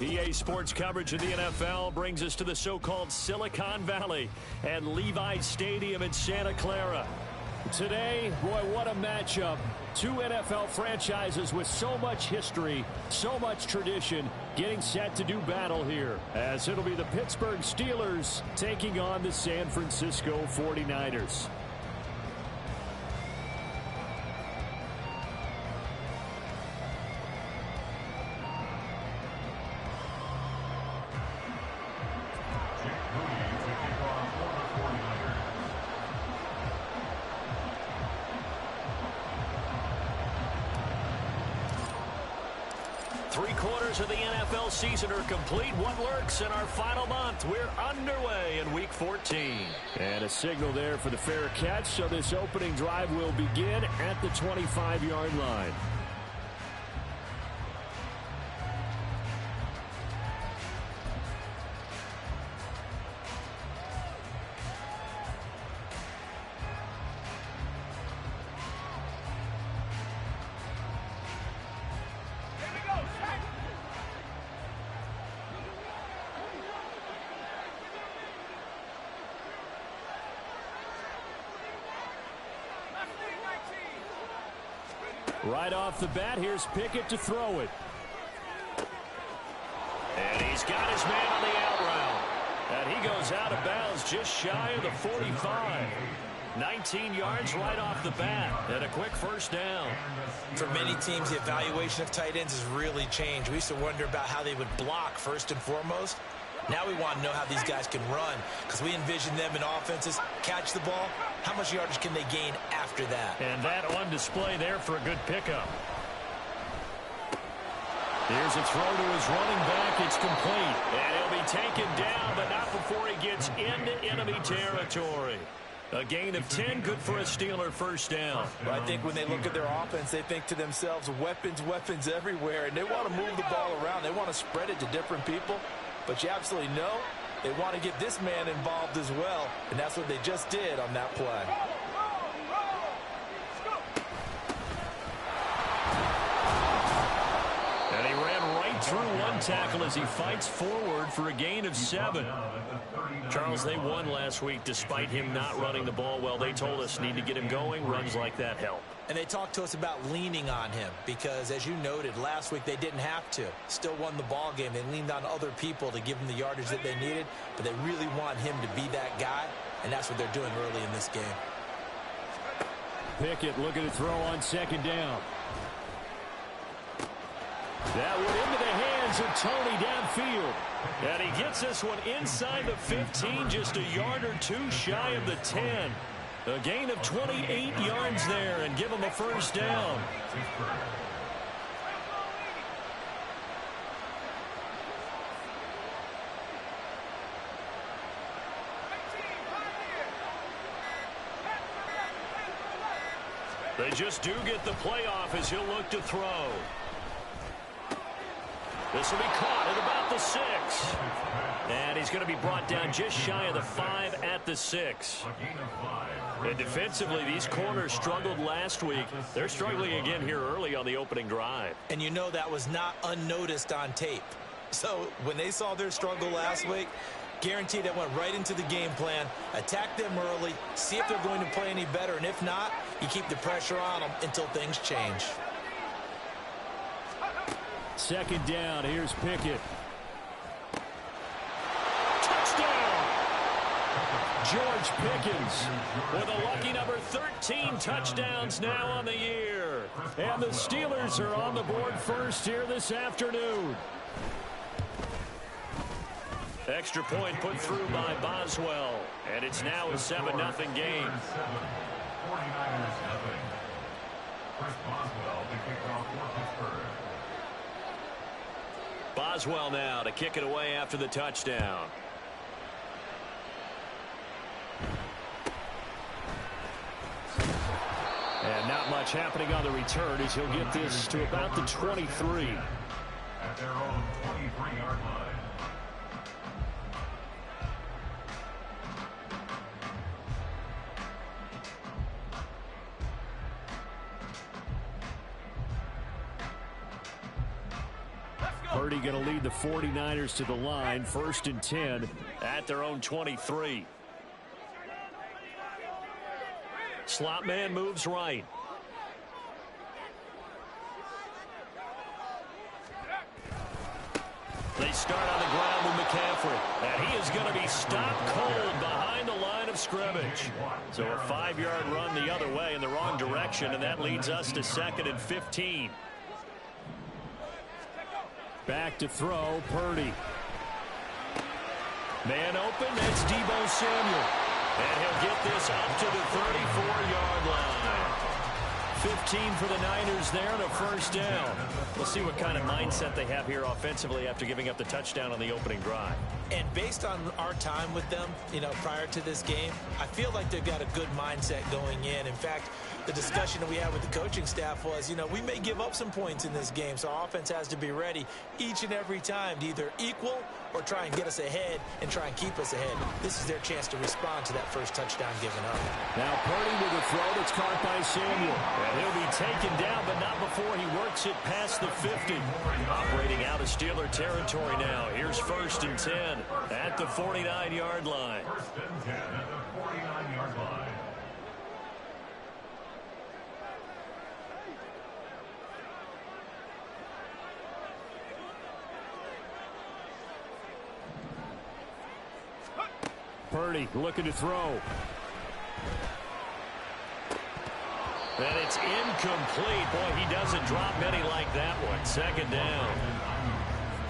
EA Sports coverage of the NFL brings us to the so-called Silicon Valley and Levi Stadium in Santa Clara. Today, boy, what a matchup. Two NFL franchises with so much history, so much tradition, getting set to do battle here, as it'll be the Pittsburgh Steelers taking on the San Francisco 49ers. Three-quarters of the NFL season are complete. What lurks in our final month? We're underway in Week 14. And a signal there for the fair catch, so this opening drive will begin at the 25-yard line. Right off the bat, here's Pickett to throw it. And he's got his man on the out route. And he goes out of bounds just shy of the 45. 19 yards right off the bat. And a quick first down. For many teams, the evaluation of tight ends has really changed. We used to wonder about how they would block first and foremost. Now we want to know how these guys can run, because we envision them in offenses catch the ball. How much yardage can they gain after that? And that on display there for a good pickup. Here's a throw to his running back. It's complete. And he'll be taken down, but not before he gets into enemy territory. A gain of 10, good for a Steeler first down. But I think when they look at their offense, they think to themselves, weapons, weapons everywhere. And they want to move the ball around. They want to spread it to different people. But you absolutely know they want to get this man involved as well. And that's what they just did on that play. And he ran right through one tackle as he fights forward for a gain of 7. Charles, they won last week despite him not running the ball well. They told us need to get him going. Runs like that help. And they talked to us about leaning on him because, as you noted, last week they didn't have to. Still won the ball game. They leaned on other people to give them the yardage that they needed, but they really want him to be that guy, and that's what they're doing early in this game. Pickett looking to throw on second down. That went into the hands of Tony downfield. And he gets this one inside the 15, just a yard or two shy of the 10. A gain of 28 yards there and give him a first down. They just do get the playoff as he'll look to throw. This will be caught at about the 6. And he's going to be brought down just shy of the 5 at the 6. And defensively, these corners struggled last week. They're struggling again here early on the opening drive. And you know that was not unnoticed on tape. So when they saw their struggle last week, guaranteed that went right into the game plan. Attack them early, see if they're going to play any better. And if not, you keep the pressure on them until things change. Second down, here's Pickett. Touchdown! George Pickens With a lucky number 13 touchdowns now on the year. And the Steelers are on the board first here this afternoon. Extra point put through by Boswell. And it's now a 7-0 game. 49ers nothing. Chris Boswell to kick off for Pittsburgh. Boswell now to kick it away after the touchdown. And not much happening on the return as he'll get this to about the 23. At their own 23-yard line. Purdy going to lead the 49ers to the line, 1st and 10 at their own 23. Slot man moves right. They start on the ground with McCaffrey, and he is going to be stopped cold behind the line of scrimmage. So a 5-yard run the other way in the wrong direction, and that leads us to 2nd and 15. Back to throw, Purdy. Man open, that's Deebo Samuel. And he'll get this up to the 34-yard line. 15 for the Niners there and a 1st down. We'll see what kind of mindset they have here offensively after giving up the touchdown on the opening drive. And based on our time with them, prior to this game, I feel like they've got a good mindset going in. In fact, the discussion that we had with the coaching staff was, we may give up some points in this game, so our offense has to be ready each and every time to either equal or try and get us ahead and try and keep us ahead. This is their chance to respond to that first touchdown given up. Now Purdy with a throw that's caught by Samuel. And he'll be taken down, but not before he works it past the 50. Operating out of Steeler territory now. Here's 1st and 10 at the 49-yard line. 1st and 10 at the 49-yard line. Purdy looking to throw. And it's incomplete. Boy, he doesn't drop many like that one. 2nd down.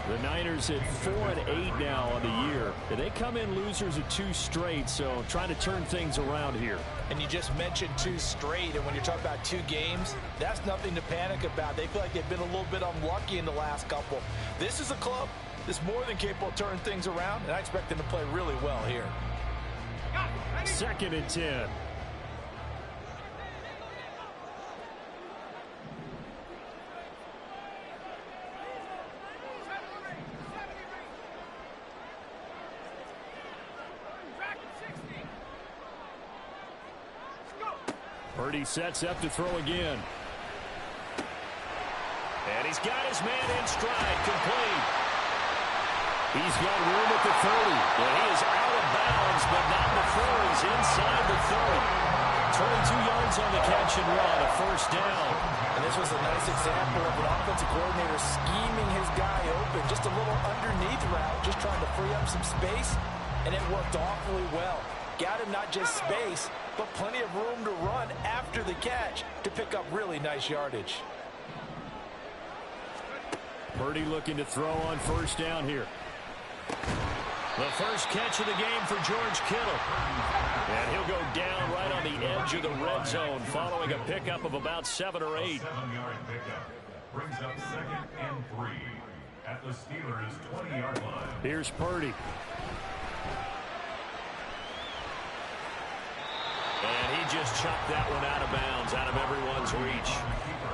The Niners at 4-8 now on the year. They come in losers of 2 straight, so trying to turn things around here. And you just mentioned 2 straight, and when you're talking about 2 games, that's nothing to panic about. They feel like they've been a little bit unlucky in the last couple. This is a club that's more than capable of turning things around, and I expect them to play really well here. 2nd and 10. Purdy sets up to throw again. And he's got his man in stride, complete. He's got room at the 30. And he is out of bounds, but not before he's inside the 30. 22 yards on the catch and run, a 1st down. And this was a nice example of an offensive coordinator scheming his guy open. Just a little underneath route, just trying to free up some space, and it worked awfully well. Got him not just space, but plenty of room to run after the catch to pick up really nice yardage. Purdy looking to throw on 1st down here. The first catch of the game for George Kittle. And he'll go down right on the edge of the red zone following a pickup of about 7 or 8. 7-yard pickup brings up 2nd and 3 at the Steelers' 20-yard line. Here's Purdy. And he just chucked that one out of bounds, out of everyone's reach.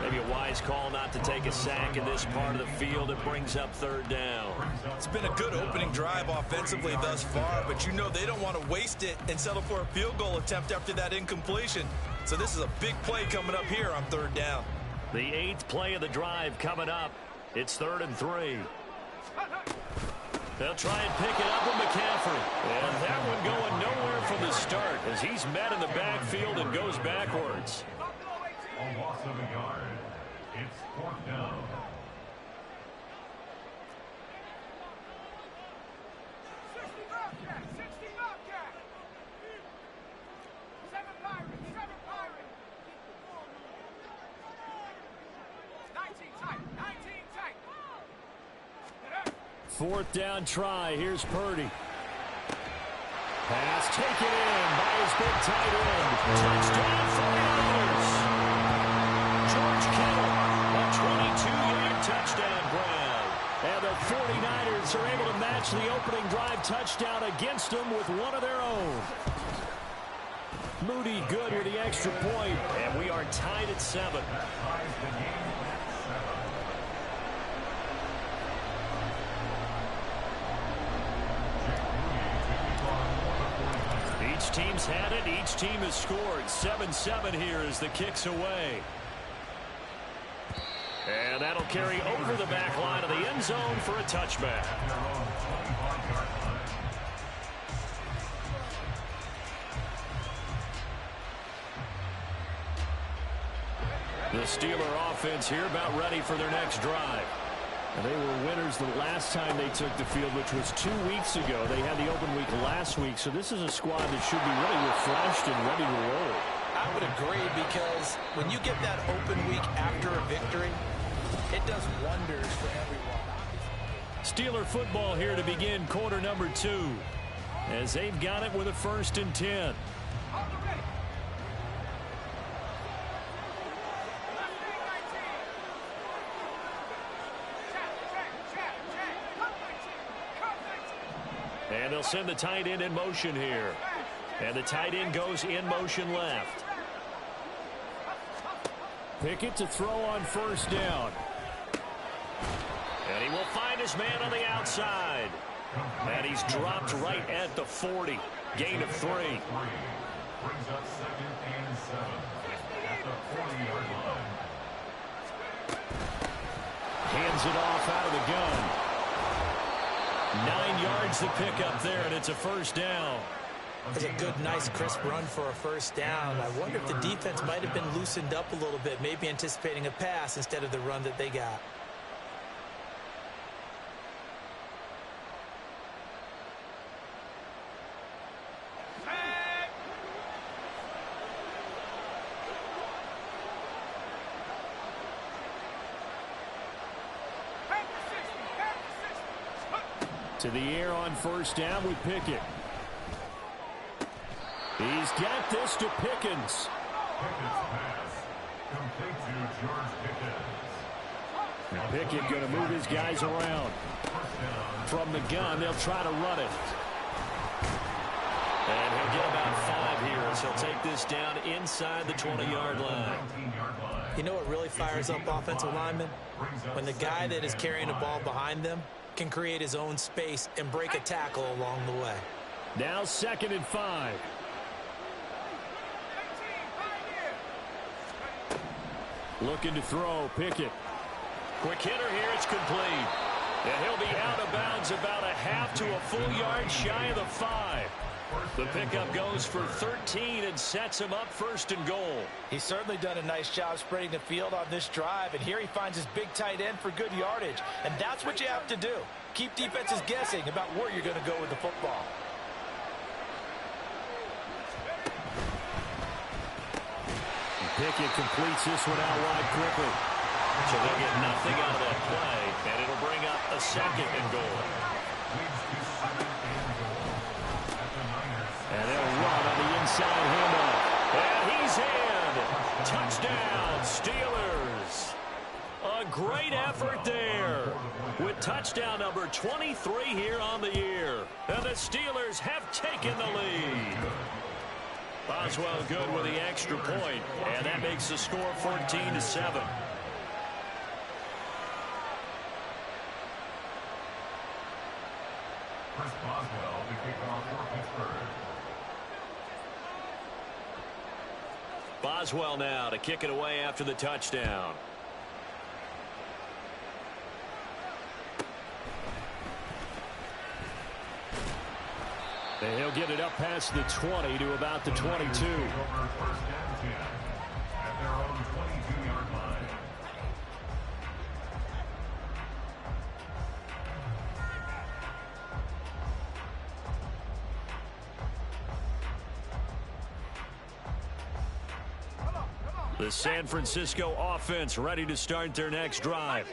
Maybe a wise call not to take a sack in this part of the field. It brings up 3rd down. It's been a good opening drive offensively thus far, but they don't want to waste it and settle for a field goal attempt after that incompletion. So this is a big play coming up here on 3rd down. The 8th play of the drive coming up. It's 3rd and 3. They'll try and pick it up with McCaffrey. And that one going nowhere from the start as he's met in the backfield and goes backwards. A loss of a yard. It's 4th down. Fourth down try. Here's Purdy. Pass taken in by his big tight end. Touchdown 49ers. George Kittle, a 22-yard touchdown grab. And the 49ers are able to match the opening drive touchdown against them with one of their own. Moody good with the extra point, and we are tied at 7. Each team's had it. Each team has scored. 7-7 here as the kick's away. And that'll carry over the back line of the end zone for a touchback. The Steeler offense here about ready for their next drive. And they were winners the last time they took the field, which was 2 weeks ago. They had the open week last week, so this is a squad that should be really refreshed and ready to roll. I would agree, because when you get that open week after a victory, it does wonders for everyone. Steeler football here to begin quarter number 2, as they've got it with a 1st and 10. And they'll send the tight end in motion here. And the tight end goes in motion left. Pickett to throw on 1st down. And he will find his man on the outside. And he's dropped right at the 40. Gain of 3. Brings up 2nd and 7 at the 40-yard line. Hands it off out of the gun. 9 yards to pick up there, and it's a 1st down. It's a good, nice, crisp run for a 1st down. I wonder if the defense might have been loosened up a little bit, maybe anticipating a pass instead of the run that they got. To the air on 1st down with Pickett. He's got this to Pickens. Pickett's pass complete to George Pickens. Pickett going to move his guys around. From the gun, they'll try to run it. And he'll get about 5 here as he'll take this down inside the 20-yard line. You know what really fires up offensive linemen? When the guy that is carrying the ball behind them can create his own space and break a tackle along the way. Now 2nd and 5. Looking to throw, Pickett. Quick hitter here, it's complete. And he'll be out of bounds about a half to a full yard shy of the 5. The pickup goes for 13 and sets him up 1st and goal. He's certainly done a nice job spreading the field on this drive, and here he finds his big tight end for good yardage. And that's what you have to do. Keep defenses guessing about where you're going to go with the football. Pickett completes this one out wide quickly. So they'll get nothing out of that play, and it'll bring up a 2nd and goal. And they'll run on the inside handoff. And he's in. Touchdown, Steelers. A great effort there with touchdown number 23 here on the year. And the Steelers have taken the lead. Boswell good with the extra point, and that makes the score 14-7. Chris Boswell to kick off for Pittsburgh. Boswell now to kick it away after the touchdown. And he'll get it up past the 20 to about the 22. Over 1st and 10 at their own 22-yard line. The San Francisco offense ready to start their next drive.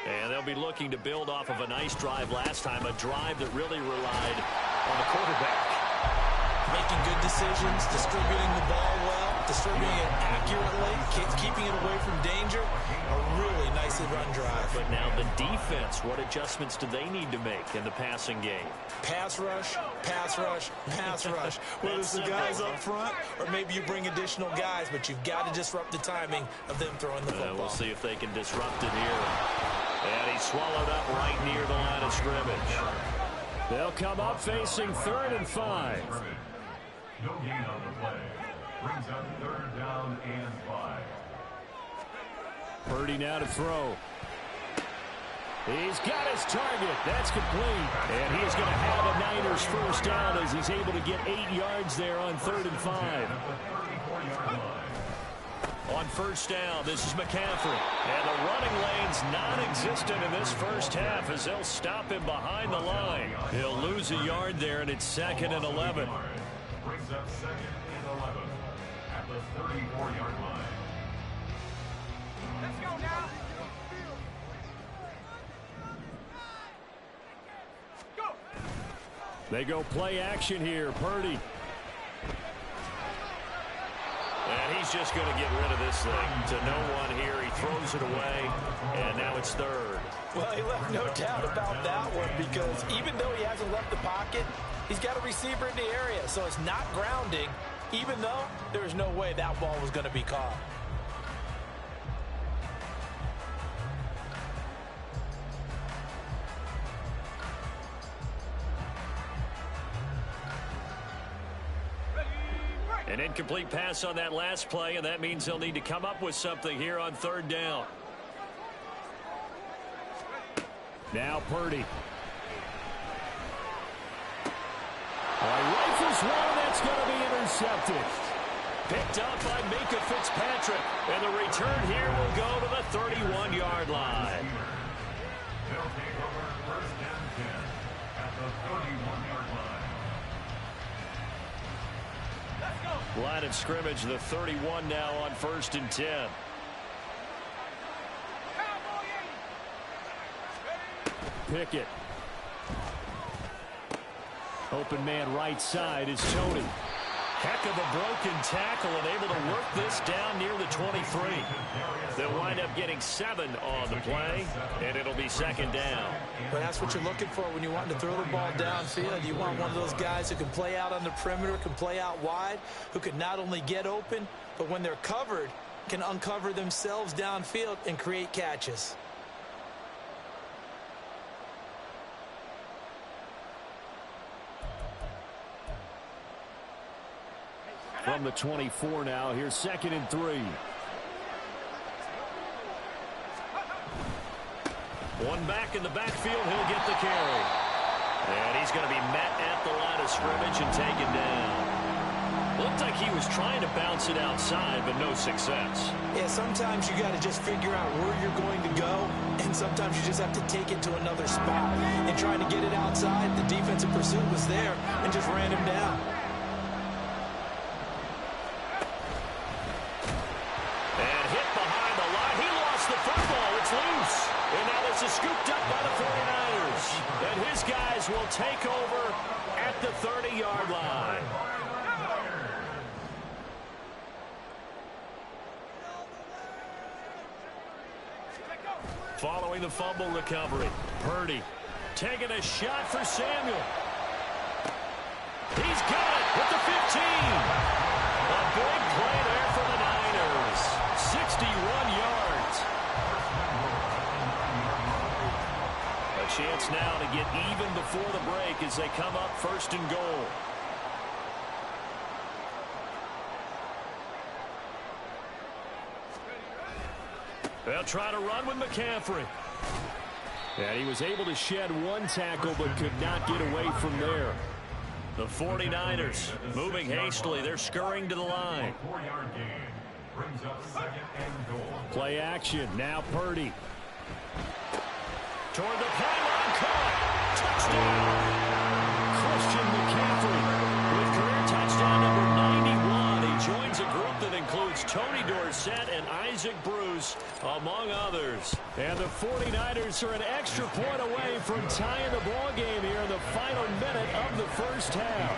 And they'll be looking to build off of a nice drive last time, a drive that really relied on the quarterback. Making good decisions, distributing the ball well, distributing it accurately, keeping it away from danger. A really nicely run drive. But now the defense, what adjustments do they need to make in the passing game? Pass rush, pass rush, pass rush. Whether it's the guys up front or maybe you bring additional guys, but you've got to disrupt the timing of them throwing the football. We'll see if they can disrupt it here. And he's swallowed up right near the line of scrimmage. They'll come up facing 3rd and 5. No gain on the play. Brings up 3rd down and 5. Purdy now to throw. He's got his target. That's complete. And he's going to have a Niners first down as he's able to get 8 yards there on 3rd and 5. On first down, this is McCaffrey. And the running lane's non-existent in this first half as they'll stop him behind the line. He'll lose a yard there, and it's 2nd and 11. Brings up 2nd and 11 at the 34-yard line. Let's go now. Go. They go play action here. Purdy. And he's just going to get rid of this thing to no one here. He throws it away, and now it's 3rd. Well, he left no doubt about that one because even though he hasn't left the pocket, he's got a receiver in the area, so it's not grounding, even though there's no way that ball was going to be caught. An incomplete pass on that last play, and that means they'll need to come up with something here on 3rd down. Now Purdy. Rifles one, that's going to be intercepted. Picked up by Minka Fitzpatrick, and the return here will go to the 31-yard line. They'll take over 1st and 10 at the 31-yard line. Line of scrimmage, the 31 now on 1st and 10. Pickett. Open man right side is Tony. Heck of a broken tackle and able to work this down near the 23. They'll wind up getting 7 on the play, and it'll be 2nd down. But that's what you're looking for when you want to throw the ball downfield. You want one of those guys who can play out on the perimeter, can play out wide, who can not only get open, but when they're covered, can uncover themselves downfield and create catches. From the 24 now, here's 2nd and 3. One back in the backfield, he'll get the carry. And he's going to be met at the line of scrimmage and taken down. Looked like he was trying to bounce it outside, but no success. Yeah, sometimes you got to just figure out where you're going to go, and sometimes you just have to take it to another spot. And trying to get it outside, the defensive pursuit was there and just ran him down. And now this is scooped up by the 49ers. And his guys will take over at the 30-yard line. Following the fumble recovery, Purdy taking a shot for Samuel. He's got it with the 15. A big play there for the Niners. 61 yards. A chance now to get even before the break as they come up 1st and goal. They'll try to run with McCaffrey. And he was able to shed one tackle but could not get away from there. The 49ers moving hastily. They're scurrying to the line. 4-yard gain brings up 2nd and goal. Play action. Now Purdy. Toward the pylon, caught. Touchdown. Christian McCaffrey With career touchdown number 91, he joins a group that includes Tony Dorsett and Isaac Bruce, among others. And the 49ers are an extra point away from tying the ball game here in the final minute of the first half.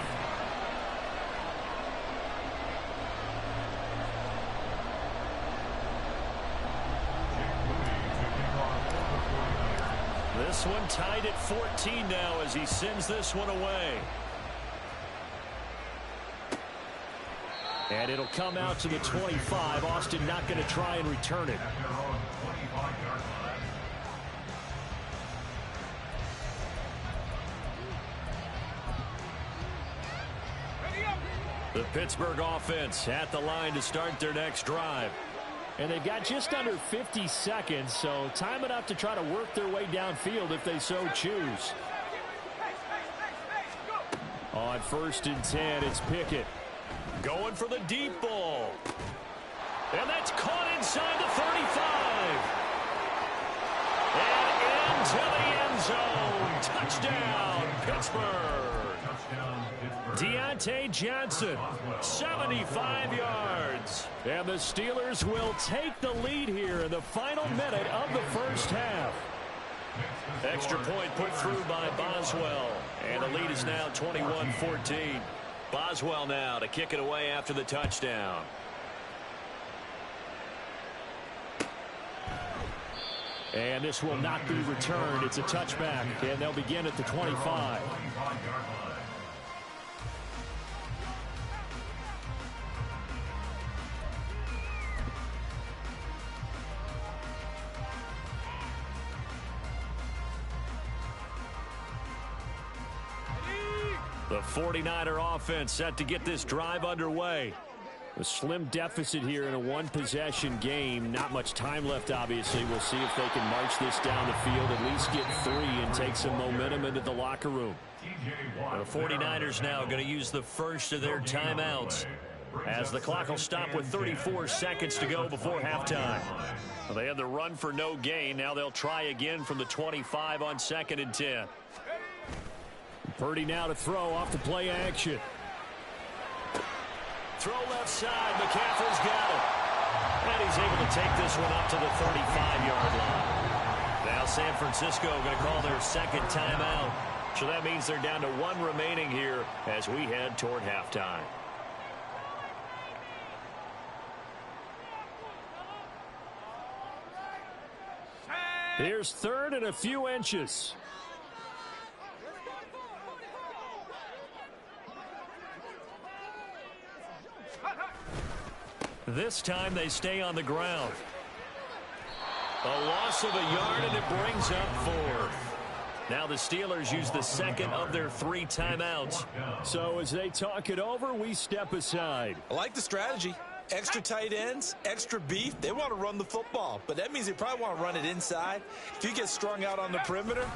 This one tied at 14 now as he sends this one away. And it'll come out to the 25. Austin not going to try and return it. At their own 25-yard line. The Pittsburgh offense at the line to start their next drive. And they've got just under 50 seconds, so time enough to try to work their way downfield if they so choose. On 1st and 10, it's Pickett. Going for the deep ball. And that's caught inside the 35. And into the end zone. Touchdown, Pittsburgh. Deontay Johnson, 75 yards. And the Steelers will take the lead here in the final minute of the first half. Extra point put through by Boswell. And the lead is now 21-14. Boswell now to kick it away after the touchdown. And this will not be returned. It's a touchback, and they'll begin at the 25. The 49er offense set to get this drive underway. A slim deficit here in a one-possession game. Not much time left, obviously. We'll see if they can march this down the field, at least get 3 and take some momentum into the locker room. The 49ers now going to use the first of their timeouts, as the clock will stop with 34 seconds to go before halftime. Well, they had the run for no gain. Now they'll try again from the 25 on 2nd and 10. Purdy now to throw off the play action. Throw left side. McCaffrey's got it. And he's able to take this one up to the 35-yard line. Now San Francisco going to call their second timeout. So that means they're down to 1 remaining here as we head toward halftime. Here's 3rd and a few inches. This time they stay on the ground. A loss of a yard, and it brings up 4th. Now the Steelers use the second of their 3 timeouts. So as they talk it over, we step aside. I like the strategy. Extra tight ends, extra beef. They want to run the football, but that means they probably want to run it inside. If you get strung out on the perimeter,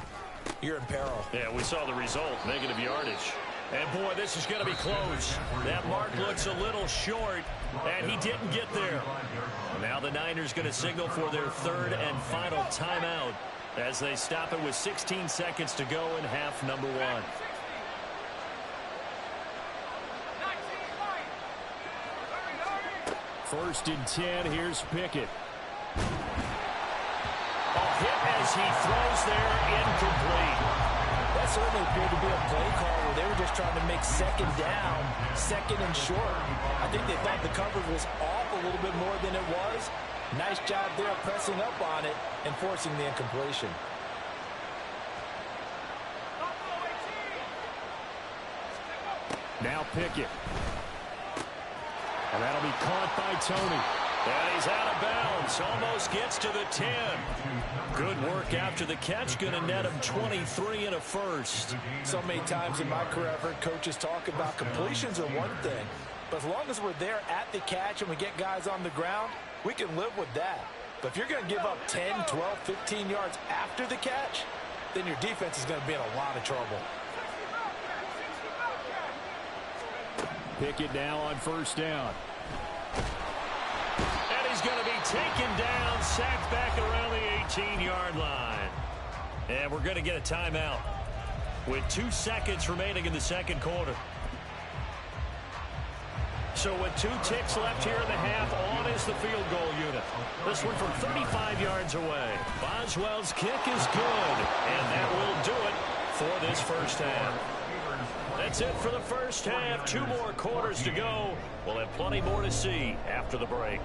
you're in peril. Yeah, we saw the result, negative yardage. And, boy, this is going to be close. That mark looks a little short, and he didn't get there. Now the Niners going to signal for their 3rd and final timeout as they stop it with 16 seconds to go in half number 1. First and 10, here's Pickett. A hit as he throws there, incomplete. That certainly appeared to be a play call where they were just trying to make 2nd down, 2nd and short. I think they thought the coverage was off a little bit more than it was. Nice job there pressing up on it and forcing the incompletion. Now Pickett. And that'll be caught by Tony. And he's out of bounds. Almost gets to the 10. Good work after the catch. Going to net him 23 and a first. So many times in my career, I've heard coaches talk about completions are one thing. But as long as we're there at the catch and we get guys on the ground, we can live with that. But if you're going to give up 10, 12, 15 yards after the catch, then your defense is going to be in a lot of trouble. Pickett now on 1st down. And he's going to be taken down, sacked back around the 18-yard line. And we're going to get a timeout with 2 seconds remaining in the second quarter. So with 2 ticks left here in the half, on is the field goal unit. This one from 35 yards away. Boswell's kick is good, and that will do it for this first half. That's it for the first half. 2 more quarters to go. We'll have plenty more to see after the break.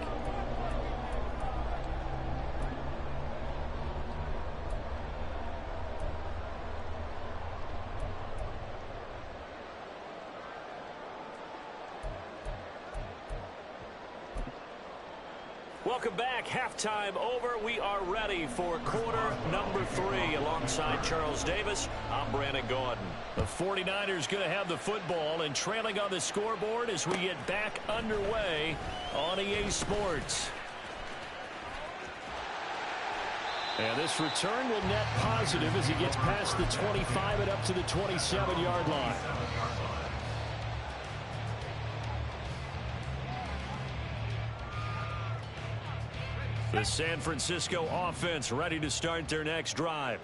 Welcome back. Halftime over. We are ready for quarter number 3. Alongside Charles Davis, I'm Brandon Gordon. The 49ers going to have the football and trailing on the scoreboard as we get back underway on EA Sports. And this return will net positive as he gets past the 25 and up to the 27-yard line. The San Francisco offense ready to start their next drive.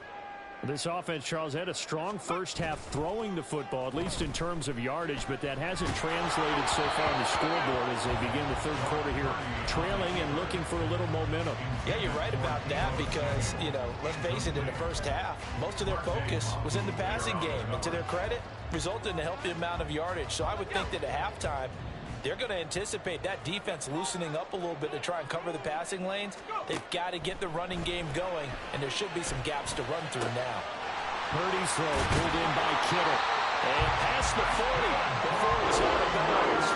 This offense, Charles, had a strong first half throwing the football, at least in terms of yardage, but that hasn't translated so far on the scoreboard as they begin the third quarter here, trailing and looking for a little momentum. Yeah, you're right about that because, let's face it, in the first half, most of their focus was in the passing game. And to their credit, resulted in a healthy amount of yardage. So I would think that at halftime, they're going to anticipate that defense loosening up a little bit to try and cover the passing lanes. They've got to get the running game going, and there should be some gaps to run through now. Purdy's throw pulled in by Kittle. And past the 40 before it's out of bounds.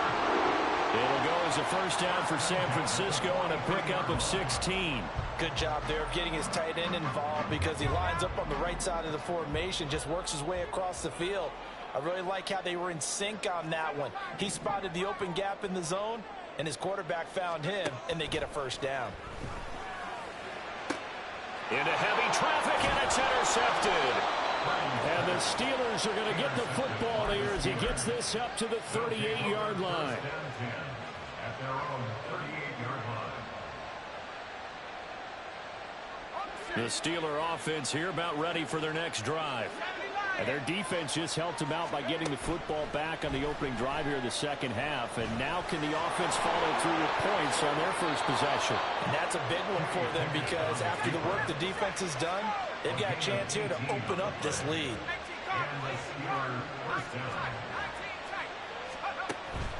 It'll go as a first down for San Francisco on a pickup of 16. Good job there of getting his tight end involved because he lines up on the right side of the formation, just works his way across the field. I really like how they were in sync on that one. He spotted the open gap in the zone, and his quarterback found him, and they get a first down. Into heavy traffic, and it's intercepted. And the Steelers are going to get the football here as he gets this up to the 38-yard line. At their own 38-yard line. The Steeler offense here about ready for their next drive. And their defense just helped them out by getting the football back on the opening drive here in the second half. And now can the offense follow through with points on their first possession? And that's a big one for them because after the work the defense has done, they've got a chance here to open up this lead.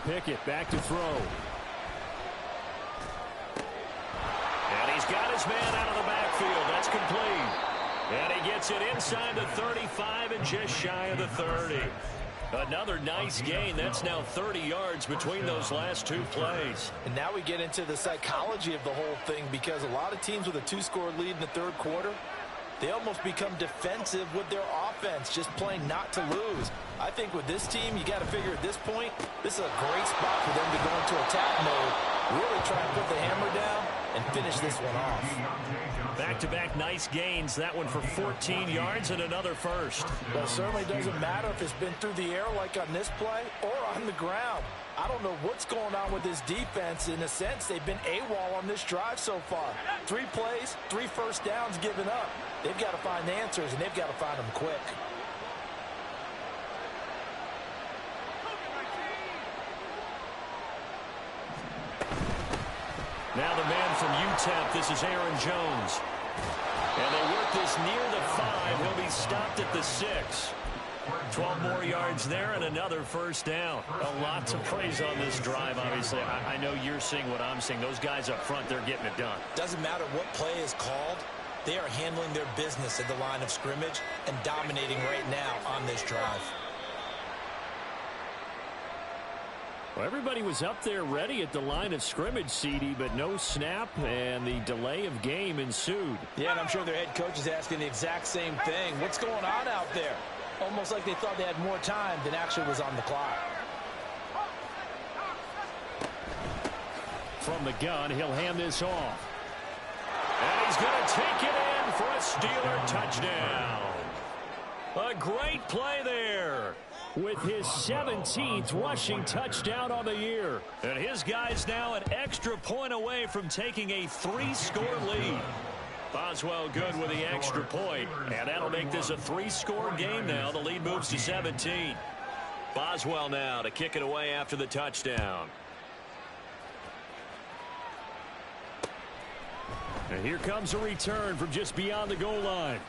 Pickett back to throw. And he's got his man out of the backfield. That's complete. And he gets it inside the 35 and just shy of the 30. Another nice gain. That's now 30 yards between those last two plays. And now we get into the psychology of the whole thing because a lot of teams with a two-score lead in the third quarter, they almost become defensive with their offense, just playing not to lose. I think with this team, you got to figure at this point, this is a great spot for them to go into attack mode, really try and put the hammer down and finish this one off. Back-to-back nice gains. That one for 14 yards and another first. Well, it certainly doesn't matter if it's been through the air like on this play or on the ground. I don't know what's going on with this defense. In a sense, they've been AWOL on this drive so far. 3 plays, 3 first downs given up. They've got to find answers, and they've got to find them quick. Now the man from UTEP, this is Aaron Jones. And they work this near the 5. He'll be stopped at the 6. 12 more yards there and another first down. A lot to praise on this drive, obviously. I know you're seeing what I'm seeing. Those guys up front, they're getting it done. Doesn't matter what play is called. They are handling their business at the line of scrimmage and dominating right now on this drive. Well, everybody was up there ready at the line of scrimmage, CD, but no snap, and the delay of game ensued. Yeah, and I'm sure their head coach is asking the exact same thing. What's going on out there? Almost like they thought they had more time than actually was on the clock. From the gun, he'll hand this off. And he's going to take it in for a Steeler touchdown. A great play there. With his 17th rushing touchdown on the year. And his guy's now an extra point away from taking a 3-score lead. Boswell good with the extra point, and that'll make this a 3-score game now. The lead moves to 17. Boswell now to kick it away after the touchdown. And here comes a return from just beyond the goal line.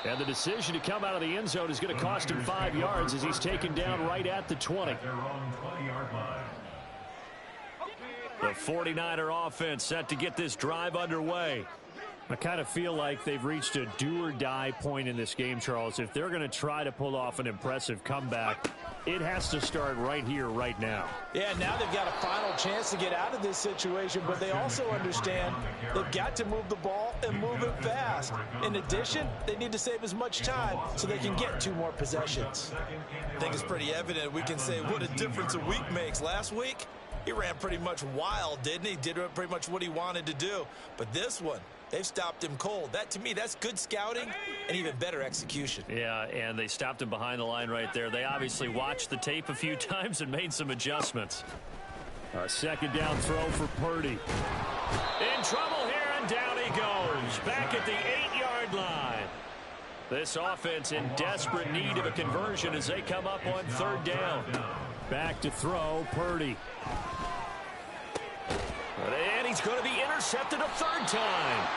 And the decision to come out of the end zone is going to cost him 5 yards as he's taken down right at the 20. The 49er offense set to get this drive underway. I kind of feel like they've reached a do-or-die point in this game, Charles. If they're going to try to pull off an impressive comeback, it has to start right here, right now. Yeah, now they've got a final chance to get out of this situation, but they also understand they've got to move the ball and move it fast. In addition, they need to save as much time so they can get 2 more possessions. I think it's pretty evident we can say what a difference a week makes. Last week, he ran pretty much wild, didn't he? Did pretty much what he wanted to do. But this one, They've stopped him cold. That, to me, that's good scouting and even better execution. Yeah, and they stopped him behind the line right there. They obviously watched the tape a few times and made some adjustments. A second down throw for Purdy. In trouble here, and down he goes. Back at the 8-yard line. This offense in desperate need of a conversion as they come up on third down. Back to throw, Purdy. And he's going to be intercepted a third time.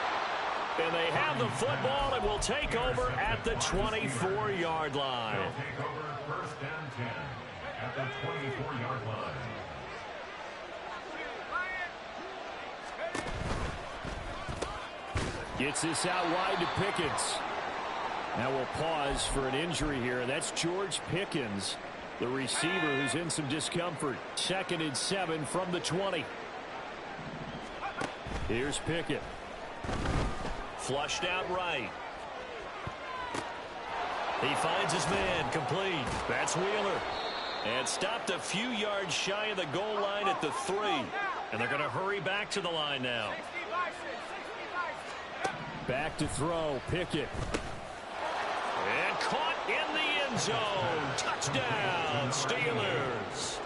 And they have the football and will take over at the 24-yard line. They'll take over first and 10 at the 24-yard line. Gets this out wide to Pickens. Now we'll pause for an injury here. That's George Pickens, the receiver who's in some discomfort. 2nd and 7 from the 20. Here's Pickett. Flushed out right. He finds his man, complete. That's Wheeler. And stopped a few yards shy of the goal line at the 3. And they're going to hurry back to the line now. Back to throw, Pickett. And caught in the end zone. Touchdown, Steelers.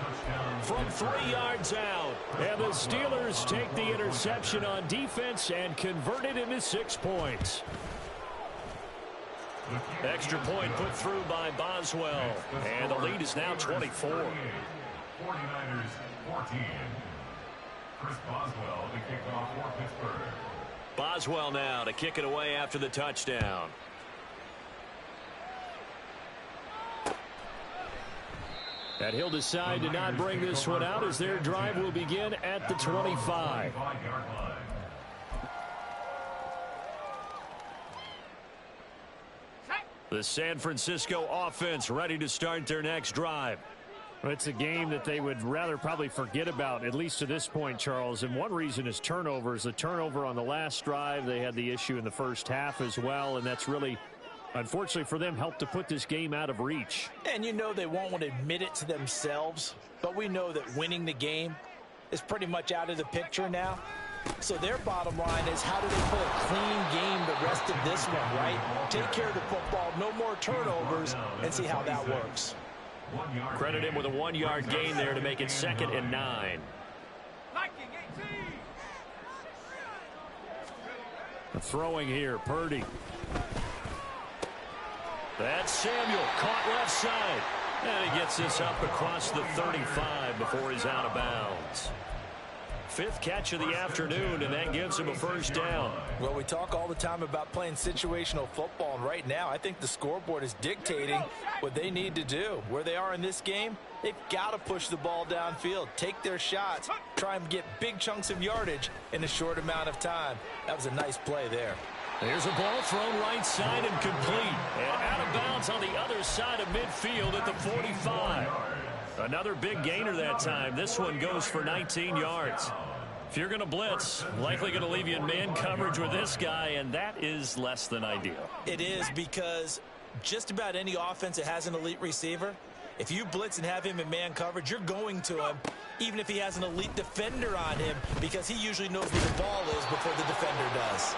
From 3 yards out. And the Steelers take the interception on defense and convert it into 6 points. Extra point put through by Boswell. And the lead is now 24. 49ers 14. Chris Boswell to kick off for Pittsburgh. Boswell now to kick it away after the touchdown. And he'll decide to not bring this one out as their drive will begin at the 25. The San Francisco offense ready to start their next drive. It's a game that they would rather probably forget about, at least to this point, Charles. And one reason is turnovers. The turnover on the last drive, they had the issue in the first half as well, and that's really, unfortunately for them, helped to put this game out of reach. And you know they won't want to admit it to themselves, but we know that winning the game is pretty much out of the picture now. So their bottom line is, how do they play a clean game the rest of this one, right? Take care of the football, no more turnovers, and see how that works. Credit him with a 1-yard gain there to make it 2nd and 9. Throwing here, Purdy. That's Samuel, caught left side. And he gets this up across the 35 before he's out of bounds. 5th catch of the afternoon, and that gives him a first down. Well, we talk all the time about playing situational football, and right now I think the scoreboard is dictating what they need to do. Where they are in this game, they've got to push the ball downfield, take their shots, try and get big chunks of yardage in a short amount of time. That was a nice play there. There's a ball thrown right side and complete. And out of bounds on the other side of midfield at the 45. Another big gainer that time. This one goes for 19 yards. If you're going to blitz, likely going to leave you in man coverage with this guy, and that is less than ideal. It is, because just about any offense that has an elite receiver, if you blitz and have him in man coverage, you're going to him, even if he has an elite defender on him, because he usually knows where the ball is before the defender does.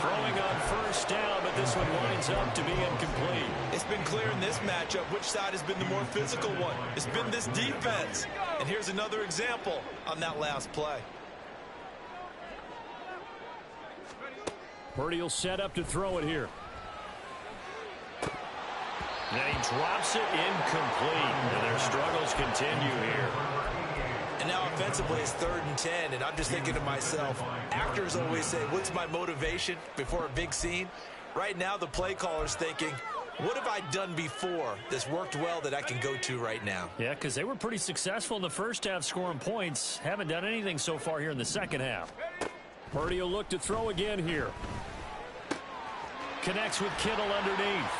Throwing on first down, but this one winds up to be incomplete. It's been clear in this matchup which side has been the more physical one. It's been this defense. And here's another example on that last play. Purdy will set up to throw it here. And he drops it incomplete. And their struggles continue here. And now offensively it's 3rd and 10, and I'm just thinking to myself, actors always say, what's my motivation before a big scene? Right now the play caller's thinking, what have I done before that's worked well that I can go to right now? Yeah, because they were pretty successful in the first half scoring points. Haven't done anything so far here in the second half. Purdy will look to throw again here. Connects with Kittle underneath.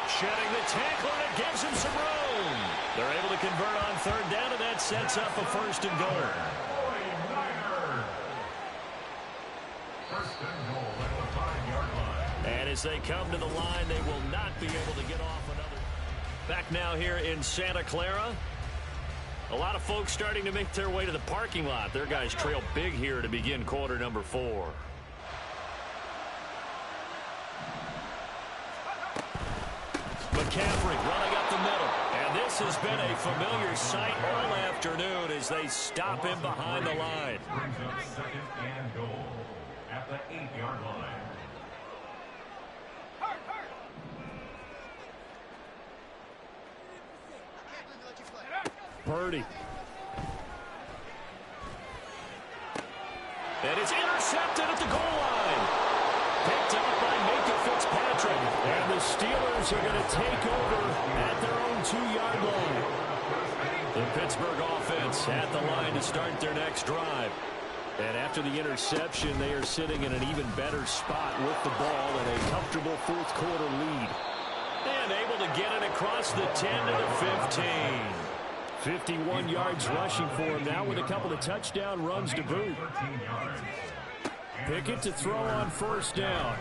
Shedding the tackle, and it gives him some room. They're able to convert on 3rd down, and that sets up a 1st and goal. And as they come to the line, they will not be able to get off another. Back now here in Santa Clara. A lot of folks starting to make their way to the parking lot. Their guys trail big here to begin quarter number 4. McCaffrey running up the middle. And this has been a familiar sight all afternoon as they stop him behind the line. Brings up second and goal at the 8-yard line. Purdy. And it's intercepted at the goal line. Picked up by Micah Fitzpatrick. And the Steelers are going to take over at their own 2-yard line. The Pittsburgh offense at the line to start their next drive. And after the interception, they are sitting in an even better spot with the ball and a comfortable fourth-quarter lead. And able to get it across the 10 to the 15. 51 yards rushing for him now with a couple of touchdown runs to boot. Pickett to throw on first down.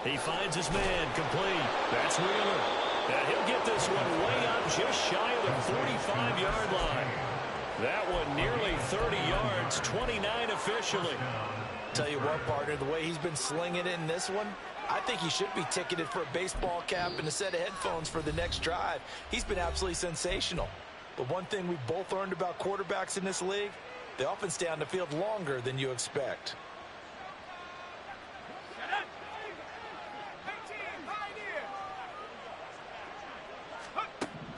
He finds his man complete. That's Wheeler. And he'll get this one way up just shy of the 45-yard line. That one nearly 30 yards, 29 officially. Tell you what, partner, the way he's been slinging it in this one, I think he should be ticketed for a baseball cap and a set of headphones for the next drive. He's been absolutely sensational. But one thing we've both learned about quarterbacks in this league, they often stay on the field longer than you expect.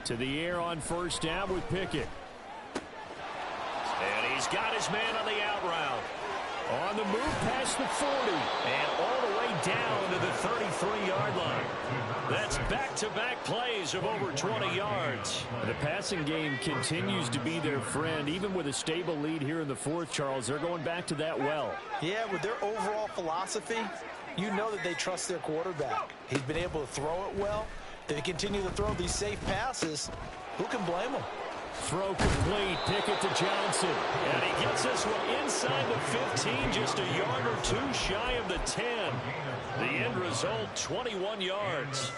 To the air on first down with Pickett. And he's got his man on the out route. On the move past the 40 and all the way down to the 33-yard line. That's back-to-back plays of over 20 yards. The passing game continues to be their friend. Even with a stable lead here in the fourth, Charles, they're going back to that well. Yeah, with their overall philosophy, you know that they trust their quarterback. He's been able to throw it well. They continue to throw these safe passes. Who can blame them? Throw complete. Pickett to Johnson. And he gets this one inside the 15, just a yard or two shy of the 10. The end result, 21 yards.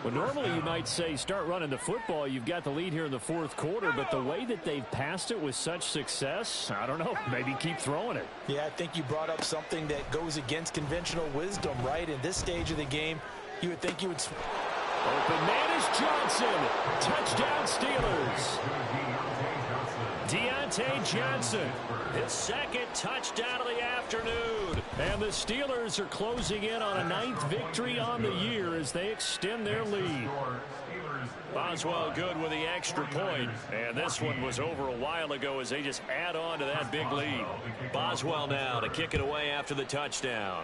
Well, normally you might say start running the football. You've got the lead here in the fourth quarter, but the way that they've passed it with such success, I don't know, maybe keep throwing it. Yeah, I think you brought up something that goes against conventional wisdom, right? In this stage of the game, you would think you would... Open man is Johnson. Touchdown Steelers. Deontay Johnson, his second touchdown of the afternoon. And the Steelers are closing in on a 9th victory on the year as they extend their lead. Boswell good with the extra point. And this one was over a while ago as they just add on to that big lead. Boswell now to kick it away after the touchdown.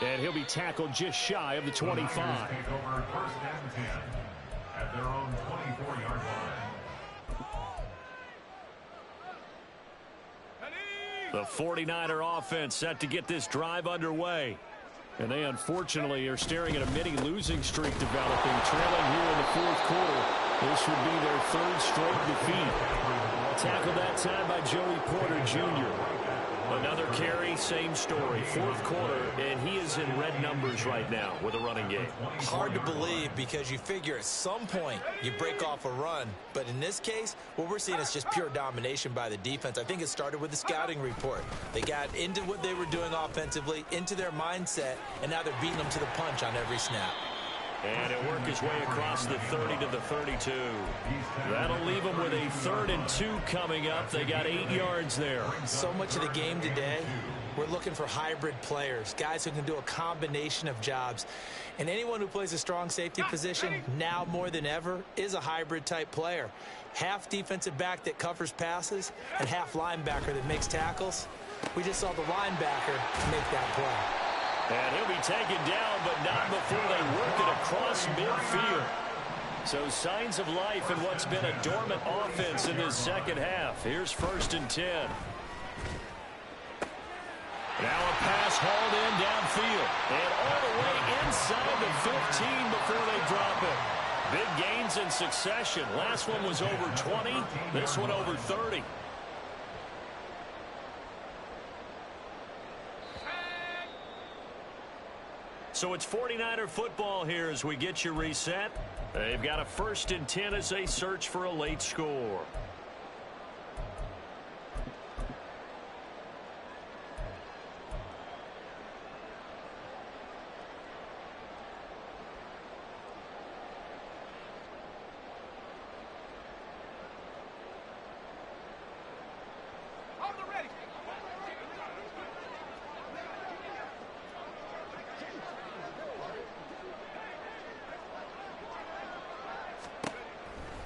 And he'll be tackled just shy of the 25. Take over first and 10 at their own 24-yard line. The 49er offense set to get this drive underway. And they unfortunately are staring at a mini losing streak developing, trailing here in the fourth quarter. This would be their third straight defeat. Tackled that time by Joey Porter Jr. Another carry, same story. Fourth quarter, and he is in red numbers right now with a running game. Hard to believe because you figure at some point you break off a run. But in this case, what we're seeing is just pure domination by the defense. I think it started with the scouting report. They got into what they were doing offensively, into their mindset, and now they're beating them to the punch on every snap. And it worked his way across the 30 to the 32. That'll leave them with a 3rd and 2 coming up. They got 8 yards there. So much of the game today, we're looking for hybrid players, guys who can do a combination of jobs. And anyone who plays a strong safety position, now more than ever, is a hybrid type player. Half defensive back that covers passes and half linebacker that makes tackles. We just saw the linebacker make that play. And he'll be taken down, but not before they work it across midfield. So signs of life in what's been a dormant offense in this second half. Here's 1st and 10. Now a pass hauled in downfield. And all the way inside the 15 before they drop it. Big gains in succession. Last one was over 20. This one over 30. So it's 49er football here as we get you reset. They've got a 1st and 10 as they search for a late score.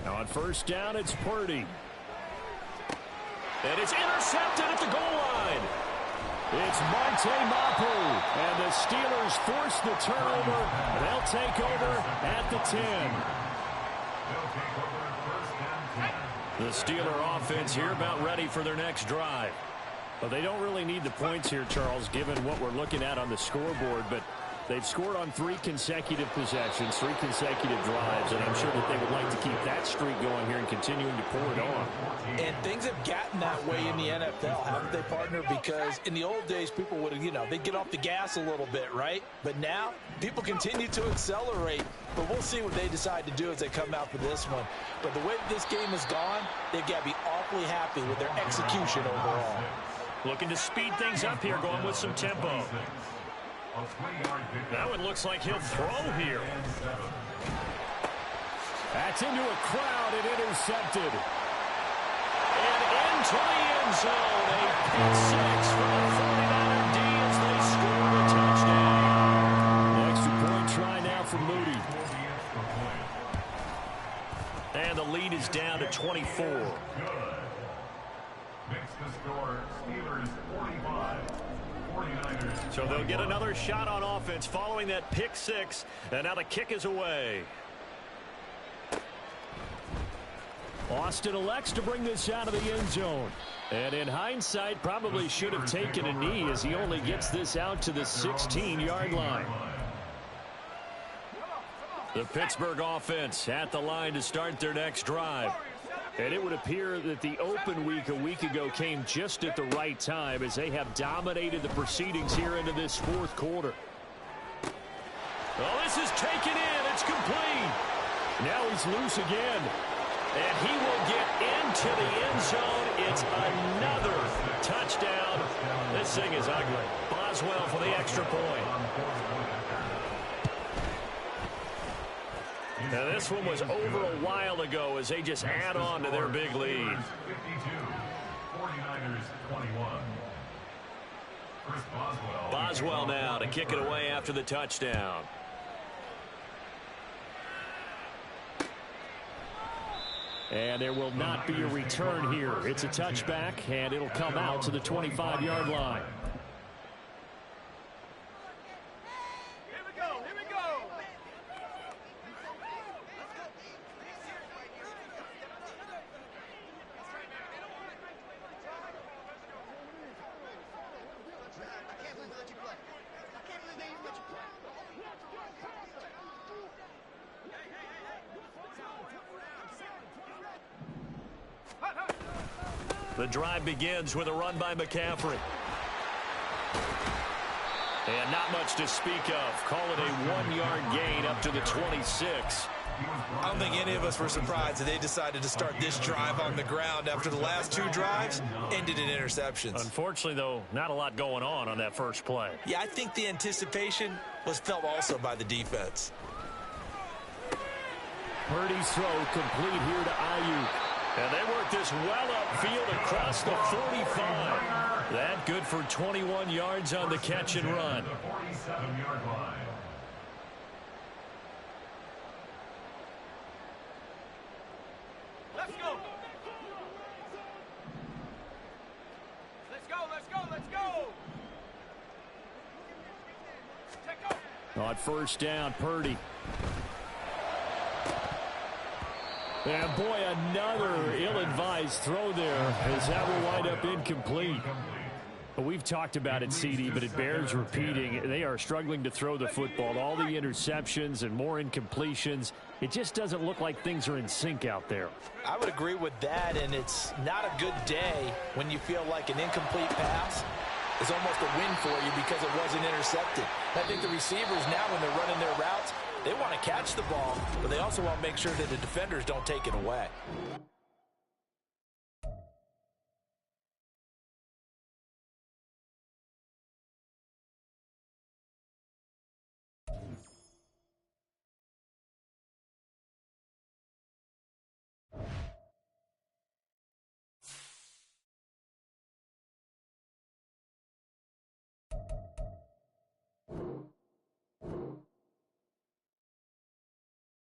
On first down, it's Purdy. And it's intercepted at the goal line. It's Monte Mapu. And the Steelers force the turnover. They'll take over at the 10. The Steeler offense here about ready for their next drive. Well, they don't really need the points here, Charles, given what we're looking at on the scoreboard, but they've scored on 3 consecutive possessions, 3 consecutive drives, and I'm sure that they would like to keep that streak going here and continuing to pour it on. And things have gotten that way in the NFL, haven't they, partner? Because in the old days, people would, they'd get off the gas a little bit, right? But now, people continue to accelerate. But we'll see what they decide to do as they come out for this one. But the way this game has gone, they've got to be awfully happy with their execution overall. Looking to speed things up here, going with some tempo. That one looks like he'll throw here. That's into a crowd and intercepted. And into the end zone. A pick six for the 49er D as they score a touchdown. Extra point try now for Moody. And the lead is down to 24. Makes the score Steelers 45. So they'll get another shot on offense following that pick six. And now the kick is away. Austin elects to bring this out of the end zone. And in hindsight, probably should have taken a knee as he only gets this out to the 16-yard line. The Pittsburgh offense at the line to start their next drive. And it would appear that the open week a week ago came just at the right time as they have dominated the proceedings here into this fourth quarter. Oh, this is taken in. It's complete. Now he's loose again. And he will get into the end zone. It's another touchdown. This thing is ugly. Boswell for the extra point. Now this one was over a while ago as they just add on to their big lead. 52, 49ers 21. Boswell now to kick it away after the touchdown. And there will not be a return here. It's a touchback, and it'll come out to the 25-yard line. The drive begins with a run by McCaffrey. And not much to speak of. Call it a 1-yard gain up to the 26. I don't think any of us were surprised that they decided to start this drive on the ground after the last 2 drives ended in interceptions. Unfortunately, though, not a lot going on that first play. Yeah, I think the anticipation was felt also by the defense. Purdy's throw complete here to Ayuk. And they work this well upfield across the 45. That good for 21 yards on the catch and run. The 47-yard line. Let's go. Let's go, let's go, let's go. Take off. On first down, Purdy. And boy, another ill-advised throw there as that will wind up incomplete. But we've talked about it, CD, but it bears repeating. They are struggling to throw the football. All the interceptions and more incompletions. It just doesn't look like things are in sync out there. I would agree with that, and it's not a good day when you feel like an incomplete pass is almost a win for you because it wasn't intercepted. I think the receivers now, when they're running their routes, they want to catch the ball, but they also want to make sure that the defenders don't take it away.